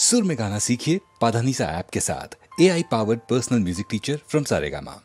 सुर में गाना सीखिए पाधानीसा ऐप के साथ। AI powered personal music teacher from Saregama.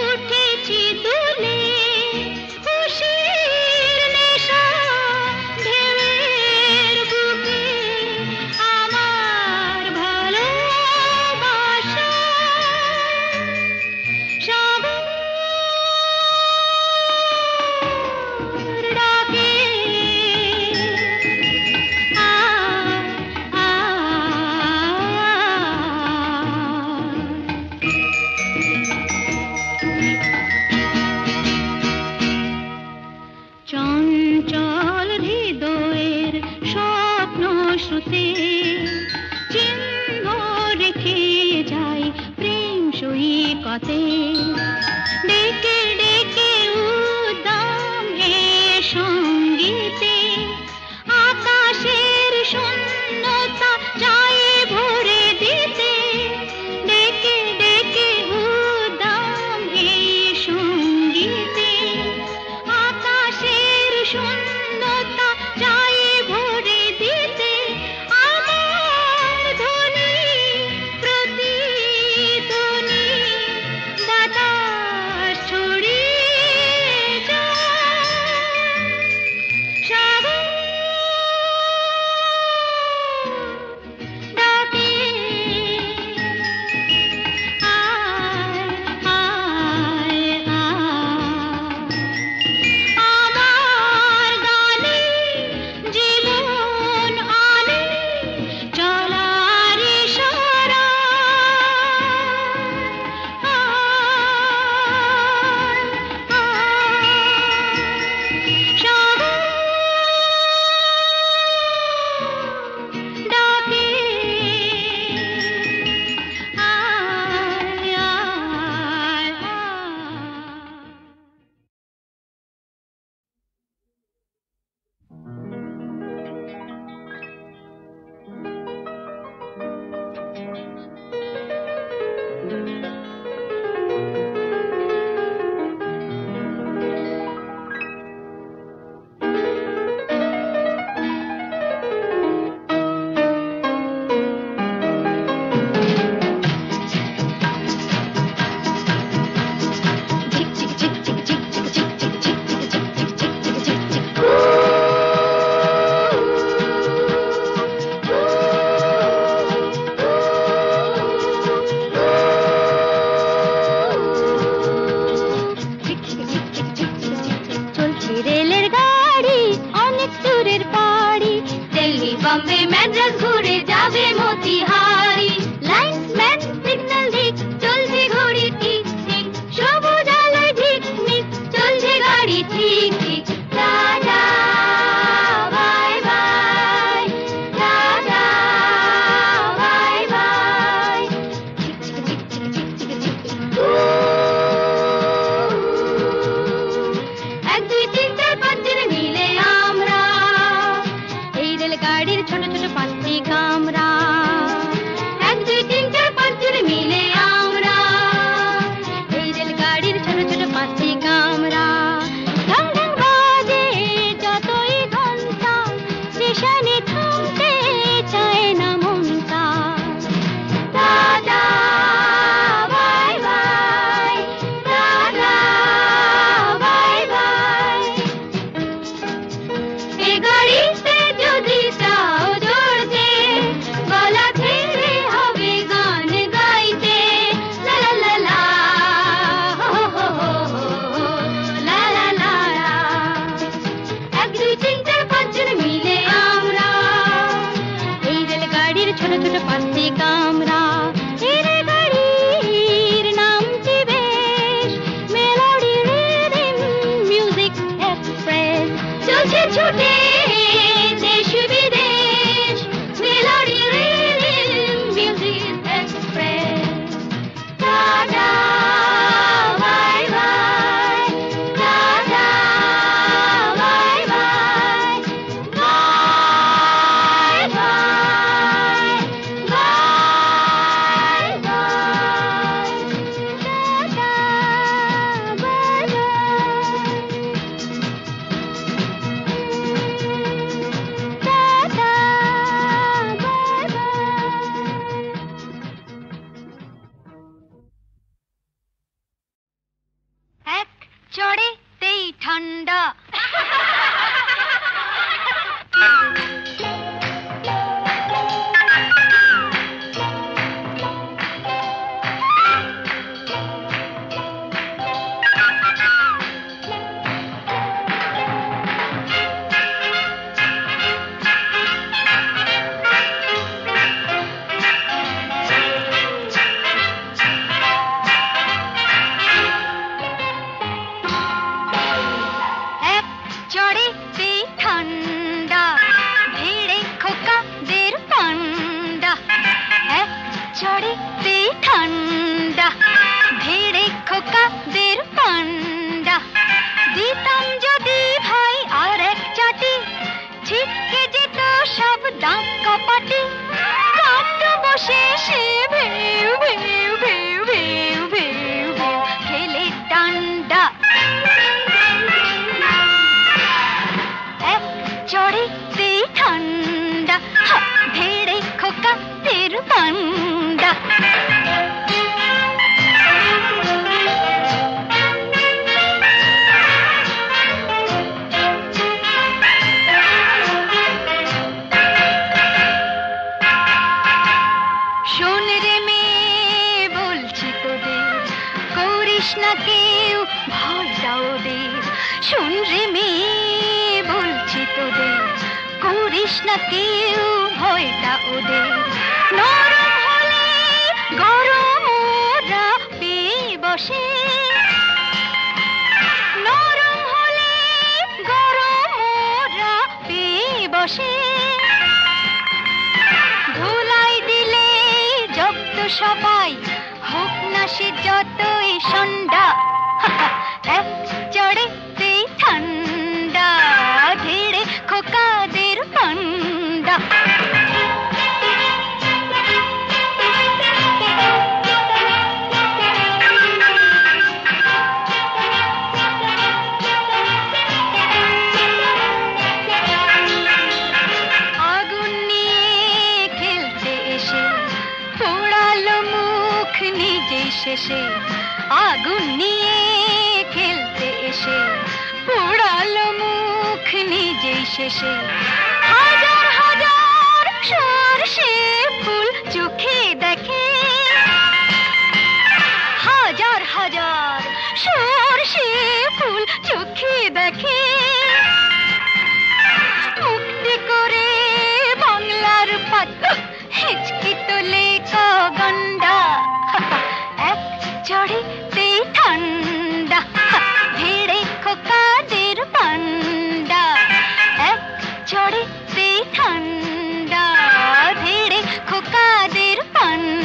উঠেছি দুলে খুশির নেশা চঞ্চল হৃদয়ের স্বপ্ন শ্রুতে চিহ্ন রেখে যাই প্রেম সৈকতে ডেকে ডেকে উদ্দাম এ সঙ্গীতে আকাশের শূন্যতা যায় ভরে দিতে ডেকে ডেকে উদ্দাম এ সঙ্গীতে আকাশের শূন্যতা যায় ভরে দিতে আমার ধ্বনি প্রতিধ্বনি বাতাস ছড়িয়ে যায় সাগর ডাকে আয় আয় আয় আমার গানে জীবন আনে চলার ইশারা সাগর ডাকে আয় আয় আয় চলছে রেলের গাড়ি অনেক দূরের পাড়ি দিল্লি বম্বে ম্যাড্রাস ঘুরে যাবে মতিহারি লাইনম্যান সিগন্যাল দিক চলছে ঘড়ি ঠিক ঠিক সবুজ আলোয় ঝিকমিক চলছে গাড়ি ঠিক ঠিক tata bye bye tata bye by এক দুই তিন চার পাঁচ জন মিলে আমরা এই রেলগাড়ির ছোট ছোট পাঁচটি কামরা এক দুই তিন চার পাঁচ জন মিলে আমরা এই রেলগাড়ির ছোট ছোট পাঁচটি কামরা ঢং ঢং বাজে যতই ঘন্টা স্টেশনে থামতে চায় না মনটা tata bye bye tata bye bye এ গাড়িতে যদি চাও চড়তে গলা ছেড়ে হবে গান গাইতে লা লা লা লা হো হো হো হো লা লা লা এক দুই তিন চার পাঁচ জন মিলে আমরা এই রেলগাড়ির ছোট ছোট পাঁচটি কামরা এই রেলগাড়ির নামটি বেশ মেলোডি রিদিম মিউজিক এক্সপ্রেস চলছে ছুটে দেশ বিদেশ melody rhythm music express tata bye bye tata bye bye bye bye bye bye tata bye by না কেউ ভয়টা ওদের নরম হলে গরম ওরা পেয়ে বসে নরম হলে গরম ওরা পেয়ে বসে ধুলাই দিলে জব্দ সবাই হোক না সে যতই সন্ধ্যা এক চড়েতেই ঠান্ডা ধীরে খোকাদের পান্ডা আগুন নিয়ে খেলতে এসে পোড়ালো মুখ নিজেই শেষে আগুন নিয়ে খেলতে এসে পোড়ালো মুখ নিজেই শেষে হাজার হাজার সরষে ফুল চোখে দেখে হাজার হাজার সরষে ফুল চোখে দেখে মুক্তি করে বাংলার পাত হিচকি তোলে গন্ডা এক চড়েতে ঠান্ডা ভিড়ে খোকাদের পান্ডা এক চড়েতে ঠান্ডা ভিড়ে খোকাদের পান্ডা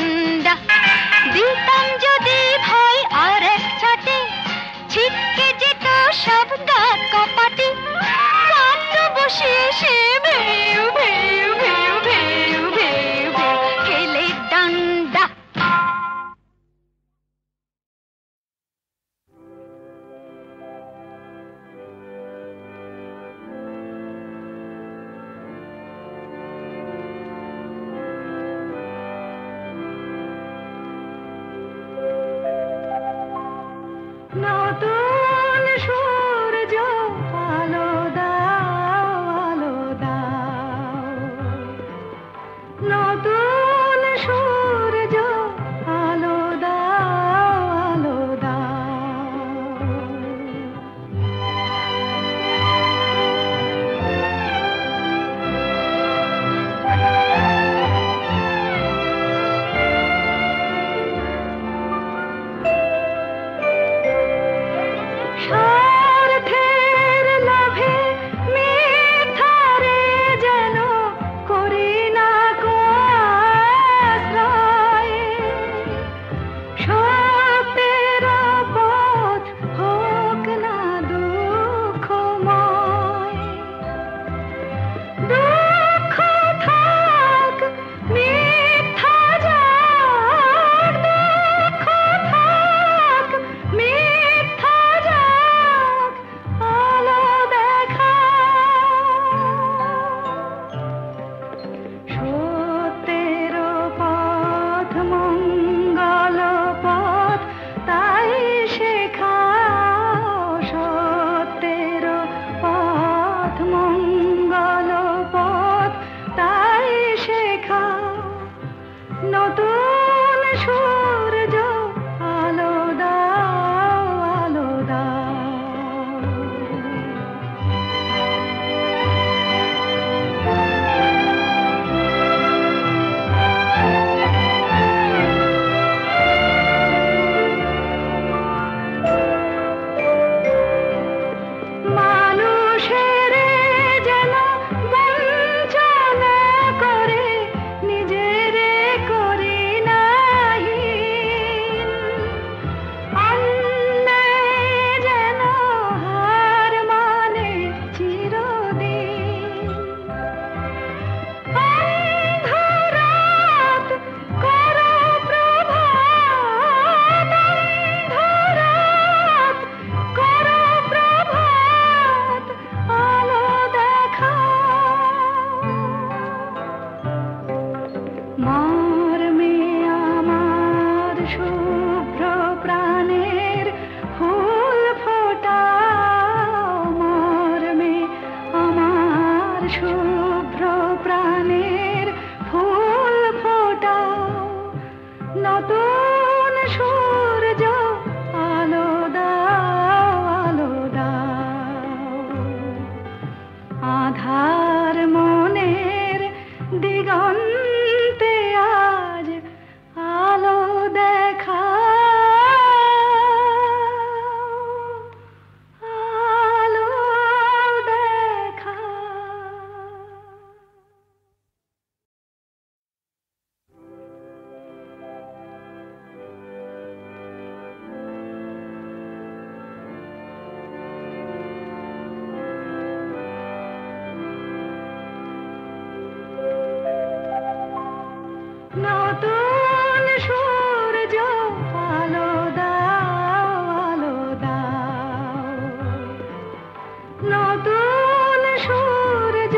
সূর্য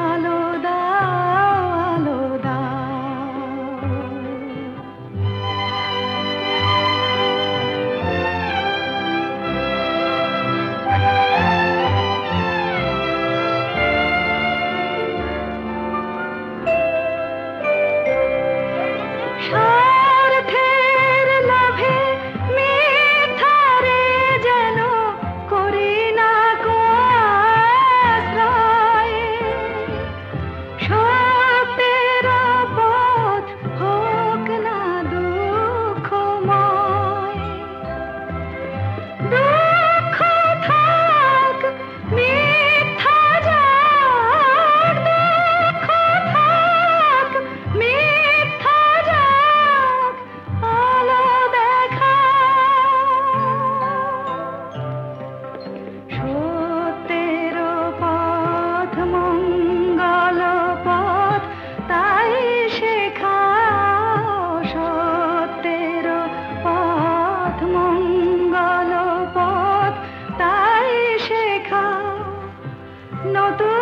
আলো দাও আলো দাও স্বার্থের লোভে মিথ্যারে যেন করি না কো আশ্রয় সত্যের পথ হোক না দুঃখময় দুঃখ থাক মিথ্যা যাক দুঃখ থাক মিথ্যা যাক আলো দেখা সত্যের পথ মঙ্গল পথ তাই শেখাও সত্যের পথ মঙ্গল পথ তাই শেখাও নতুন